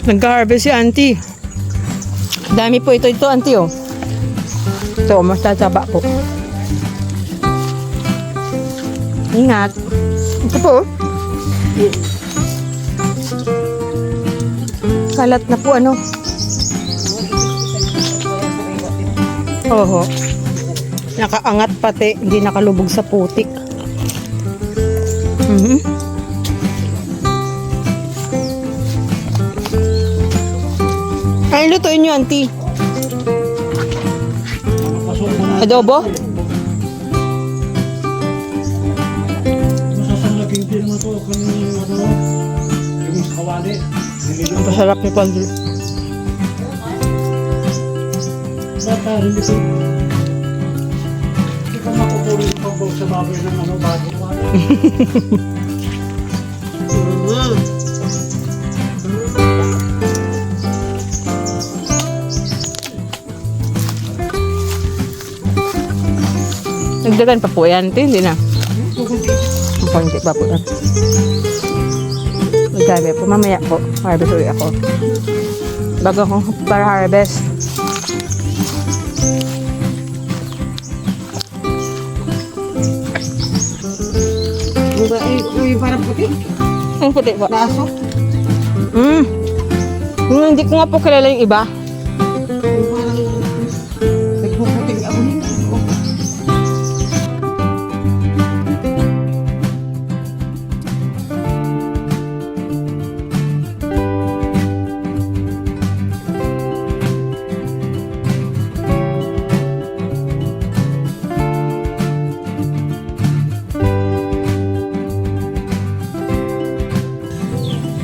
Nag-harvest si auntie. Dami po ito, auntie, oh. Ito, mas tataba po. Ingat. Ito po, oh. Kalat na po, ano. Oho. Nakaangat pati, hindi nakalubog sa putik. Ay, lutuin nyo, auntie. Adobo? Masasalagin din mo ito kanina yung kawali. Masarap ni Pandro. Bata, hindi ko. Hindi ko makukulo yung pagbaw sa baboy ng bago. Nagdagan pa po yan. Ito, hindi na. Hindi pa po yan. Magdami po. Mamaya po. Harvest ulit ako. Bago akong para harvest. Uy, parang puti. Ang puti po. Naso. Hindi ko nga po kilala yung iba. Uy, parang nagpuputing ako nila.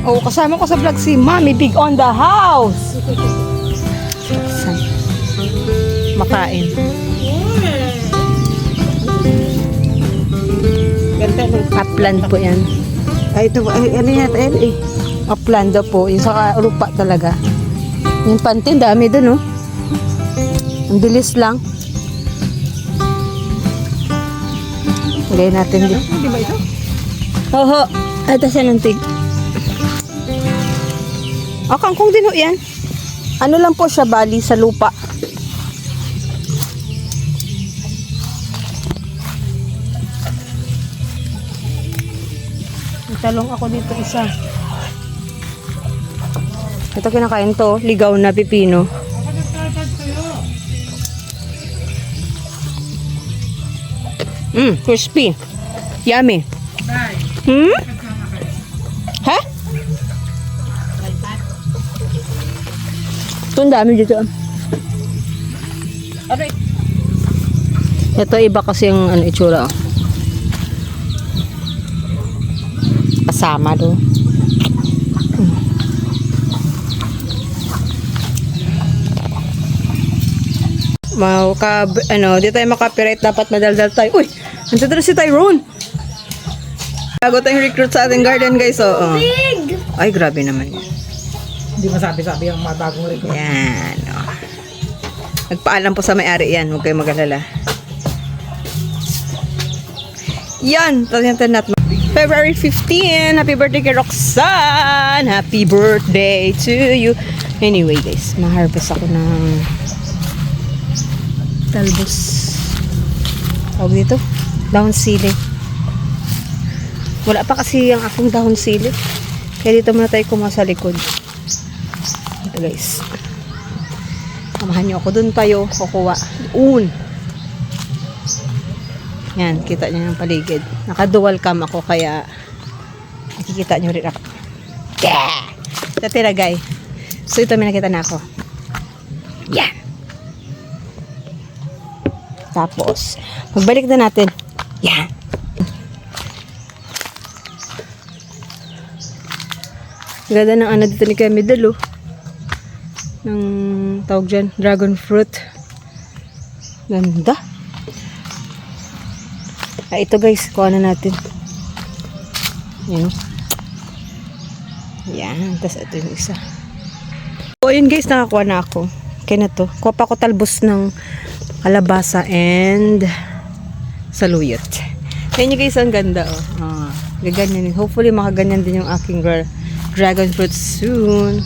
Oh, kasama ko sa vlog si Mommy Big on the house. Makain. Ganda ng Upland po yan. ay, ito, ay, ano yata yan eh. Upland daw po. Yung sa lupa talaga. Yung pantin, dami dun, oh. Ang bilis lang. Lagay natin din. Di ba ito? Oho. Ito siya ng tig. Kangkong din ho yan. Ano lang po siya, bali sa lupa. Talong ako dito isa. Ito kinakain to, ligaw na pipino. Crispy. Yummy. Ha? Ito ang dami dito. Ito iba kasi yung ano, itsura. Kasama do. Di tayo makapirate, dapat madaldal tayo. Uy! Nandito na si Tyrone! Bago tayong recruit sa ating garden, guys. Oh. Ay, grabe naman yan. Hindi masabi-sabi ang mga bagong rin. Yan. Oh. Nagpaalam po sa may-ari yan. Huwag kayong mag-alala. Yan. February 15. Happy birthday kay Roxanne. Happy birthday to you. Anyway, guys. Ma-harvest ako ng talbos. Tawag dito. Down sili. Wala pa kasi ang akong down sili. Kaya dito muna tayo kumuha sa likod. Ito, guys. Samahan nyo ako. Doon tayo kukuha. Doon. Yan. Kita nyo yung paligid. Naka-dual cam ako kaya nakikita nyo rin ako. Yeah! Ito tiragay. So ito may nakita na ako. Yan. Tapos, magbalik na natin. Yan. Ganda ng ano dito ni Kemi Dalo. Ng tawag dyan, dragon fruit. Ganda. Ito guys, kuha na natin. Yan. Yan. Tapos ito yung isa. So, yun guys, nakakuha na ako. Kaya na to. Kuha pa ako talbos ng kalabasa and saluyot. Yan yung guys, ang ganda oh. Gaganyan. Hopefully makaganyan din yung aking dragon fruit soon.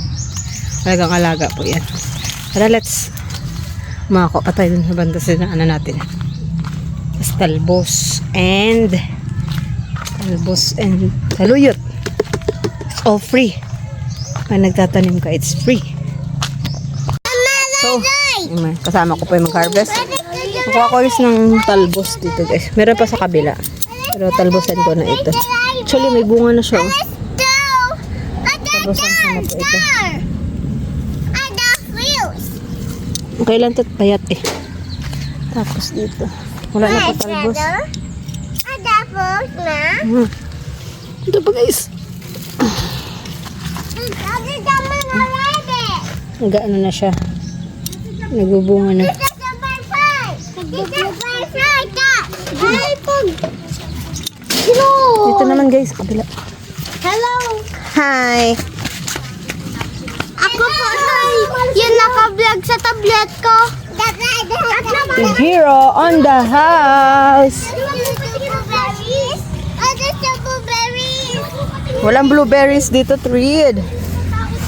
Talagang alaga po yan. Tara, let's mako pa tayo dun sa banda sa ano natin. Tapos talbos and saluyot. It's all free. Pag nagtatanim ka, it's free. So, kasama ko pa yung mag-harvest. Nakuha ko is ng talbos dito guys. Meron pa sa kabila. Pero talbosan ko na ito. Actually, may bunga na siya. Oh. Talbosan ko na po ito. Okay lang ito, payat eh. Tapos dito. Wala na po talbos. Ito pa guys. Nag-ano na siya. Nagbubunga na. Dito naman guys, kabila. Hello! Hi! Ako po yung naka-vlog sa tablet ko. The hero on the house. Walang blueberries dito, Treed.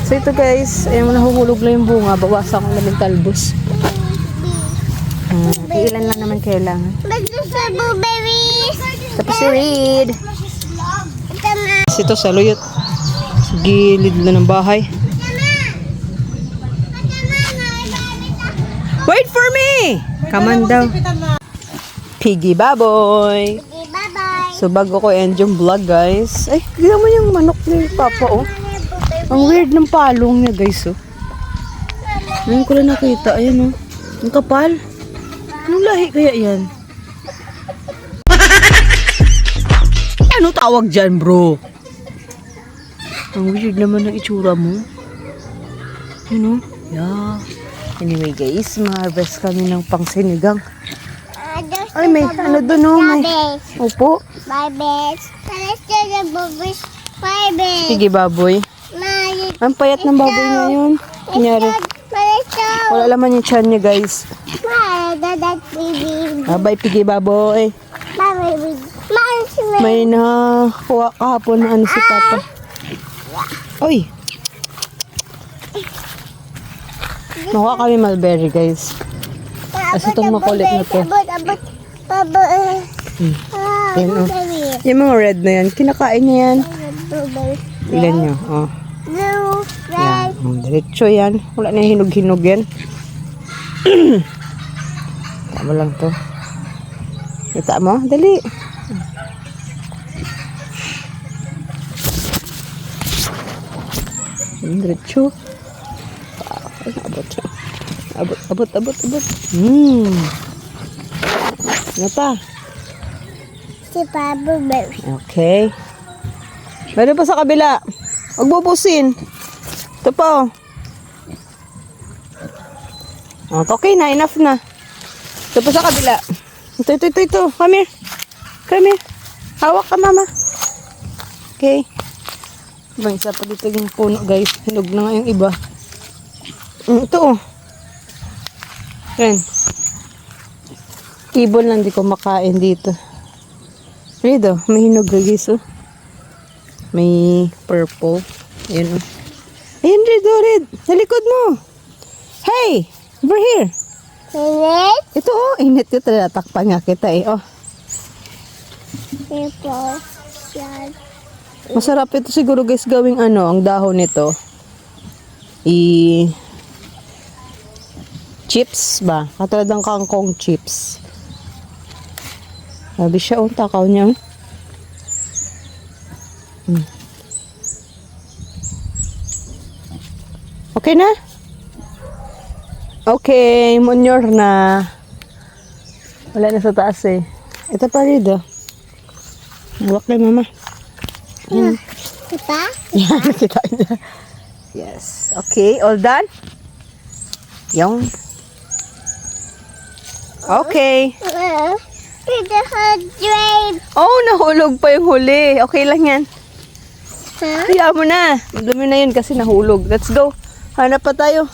So ito guys, ayun nahuhulog na yung bunga. Bawasan ko na yung talbos. Ilan lang naman kailangan. Tapos si Reed. Ito saluyot. Gilid na ng bahay. Wait for me! Come on daw. Piggy baboy. Bye-bye. So bago ko end yung vlog guys. Ay, tignan mo yung manok ni Papa oh. Ang weird ng palong niya guys oh. Ngayon ko lang nakita. Ayan oh. Ang kapal. Anong lahi kaya yan? Ano tawag dyan bro? Ang weird naman ng itsura mo. Ano? Yeah. Anyway guys, ma-harvest kami ng pangsinigang. Ay, may ano doon oh. May... Opo. Bye, bitch. Bye, bitch. Sige baboy. Ang payat ng baboy ngayon. Kunyari. Wala laman yung tiyan niya guys. Bye pigi baboy. May nakuha kahapon na ano si Papa. Oy. Nakuha kami mulberry guys. Kasi itong makulit na to. Yan, oh. Yung mga red na yan, kinakain niya yan. Ilan nyo? Oh. Yan. Diretso yan. Wala na hinog-hinog yan. Tama lang to. Kita mo? Dali. Diretso. Abot. Abot. Ano pa? Si Papa Bear. Okay. Meron pa sa kabila. Huwag bubusin. Ito pa oh. Okay na, enough na. Ito pa sa kabila. Ito. Come here. Hawak ka mama. Okay. Ibang isa pa dito yung puno guys. Hinog na nga yung iba. Ito oh. Yan. Ibon lang di ko makain dito. Rito, may hinog guys oh. May purple. Ayan oh. Ayan Red. Sa likod mo. Hey! Over here. Init? Ito oh. Init ito. Tatakpan nga kita eh. Oh. Ito. Yan. Masarap ito siguro guys gawing ano. Ang dahon nito. Chips ba? Katulad ng kangkong chips. Sabi siya, oh, takaw niya. Okay na? Okay, monyor na. Wala na sa taas eh. Ito pa rin oh. Huwag kay mama. Kita? Yan, nakita niya. Yes. Okay, all done? Yung. Okay. Ito drape. Oh, nahulog pa yung huli. Okay lang yan. Ha? Kaya mo na. Madumi na yun kasi nahulog. Let's go. Hanap pa tayo.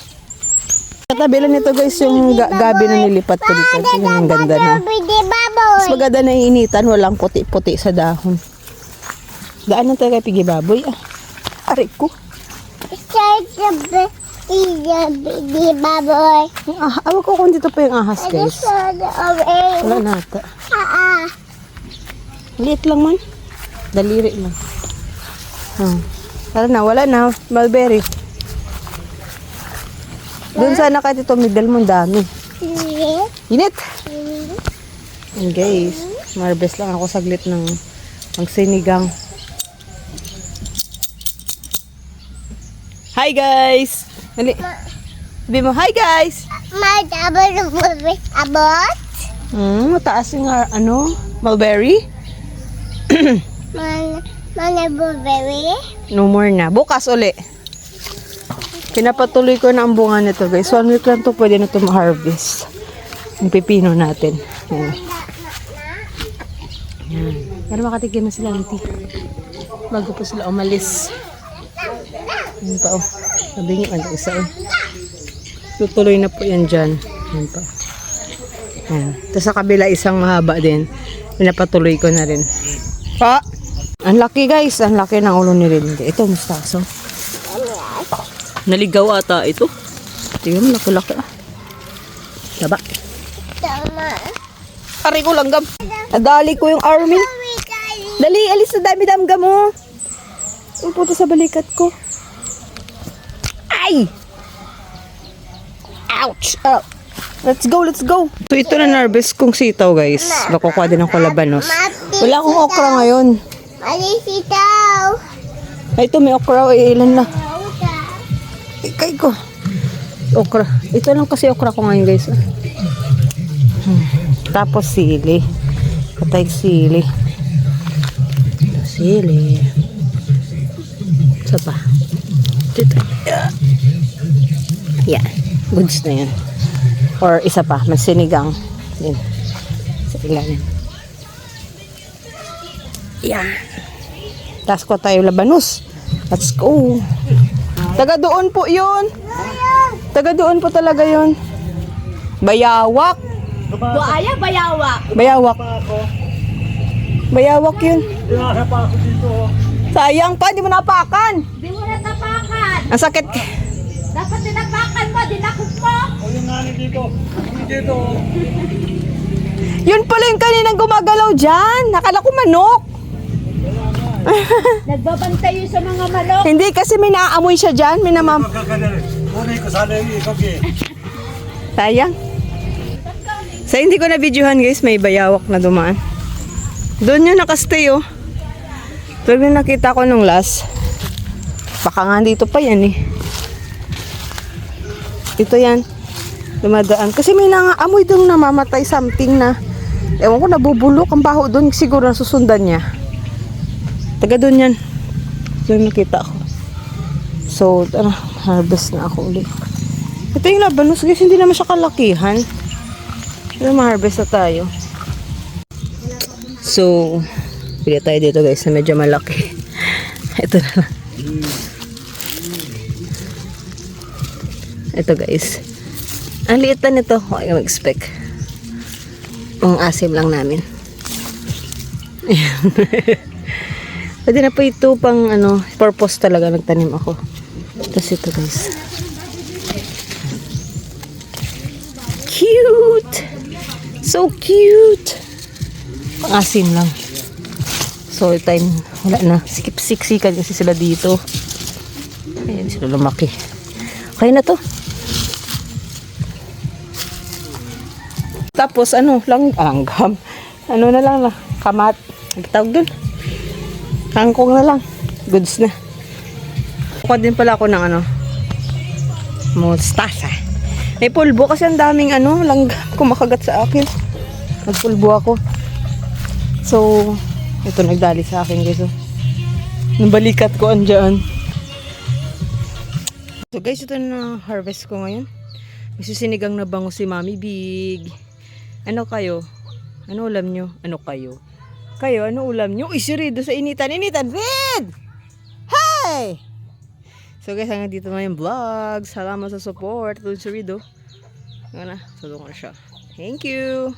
Katabi lang nito guys yung gabi na nilipat ko dito. Tingnan ang ganda na. Mas maganda na initan. Walang puti-puti sa dahon. Daan na tayo kay Piggy Baboy. Aray ko. Baby baboy. Awag ko kung dito pa yung ahas, guys. Wala na ata. Liit lang man. Daliri lang. Tara na, wala na. Mulberry. Doon sana ka dito, middle mo dami. Init! And guys, marbes lang ako saglit ng sinigang. Hi guys! Dali. Sabi mo, hi guys! Abot? Mataas yung mulberry. Mana blueberry? No more na. Bukas uli. Pinapatuloy ko na ang bunga nito guys. 1 week lang to pwede na ito ma-harvest. Yung pipino natin. Yan. Yan. Pero makatikim na sila niti. Bago po sila umalis. Yan pa oh. Sabi niyo, ano isa eh. Tutuloy na po yan dyan. Yan pa. Yan. Tapos sa kabila isang mahaba din. Pinapatuloy ko na rin. Pa! Ang laki guys. Ang laki ng ulo ni Rindy. Ito, mustaso. Naligaw ata ito. Tingnan mo, laki-laki ah. Daba. Tama. Pari ko langgam. Nadali ko yung army. Dali, alis na dami-damgam mo. Ang puto sa balikat ko. Ay! Ouch! Oh. Let's go, let's go. So ito na harvest kong sitaw guys. Nakukuha din ako labanos. Wala akong okra ngayon. Mali sitaw. Ay, ito may okra. Ilan na? Ikay ko. Okra. Ito lang kasi okra ko ngayon guys. Tapos sili. Patay sili. Sili. Isa pa. Dito. Yan. Goods na yan. Or isa pa. Masinigang. Yan. Sa ilalim. Yan. Tapos ko tayo labanos. Let's go. Taga doon po yun. Taga doon po talaga yun. Bayawak. Buaya, bayawak. Bayawak. Bayawak yun. Dinasa pa ako dito. Sayang pa, di mo napakan. Di mo natapakan. Ang sakit. Dapat tinapakan mo, dinakot mo. O yung nani dito. Dito. Yun pala yung kaninang gumagalaw dyan. Nakala ko manok. Nagbabantay yun sa mga manok. Hindi kasi may naaamoy siya dyan. May namam. Magkakagal. Muna ko sana yung ikagi. Sayang. Sa hindi ko na videohan guys, may bayawak na dumaan. Doon yun nakastay oh. Pero yung nakita ko nung last, baka nga dito pa yan eh. Ito yan. Dumadaan. Kasi may nangaamoy doon namamatay something na. Ewan ko, nabubulok ang baho doon. Siguro nasusundan niya. Taga doon yan. Doon nakita ko. So, harvest na ako ulit. Ito yung labanos guys, hindi naman siya kalakihan. Pero ma-harvest na tayo. So, pili tayo dito guys na medyo malaki. Ito na lang. Ito guys. Ang liit na nito. Okay, mag-expect. Ang asim lang namin. Ayan. Pwede na po ito pang purpose talaga nagtanim ako. Tapos ito guys. Cute! So cute! Pang asim lang. So time, wala na. Siksikan kasi sila dito. Ayan, sila lumaki. Okay na to. Tapos langgam. Ano na lang kamat. Ang tawag dun. Kangkong na lang. Goods na. Kuha din pala ako ng mustasa. May pulbo kasi ang daming langgam kumakagat sa akin. Nagpulbo ako. So, ito nagdali sa akin guys. Nung balikat ko andyan. So guys, ito na harvest ko ngayon. May sinigang na bango si Mami Big. Ano kayo? Ano ulam nyo? Ano kayo? Kayo, ano ulam nyo? Uy, si Rido sa initan. Initan, Rid! Hi! So guys, hanggang dito na yung vlog. Salamat sa support. Ito si Rido. Nga na, tulungan siya. Thank you!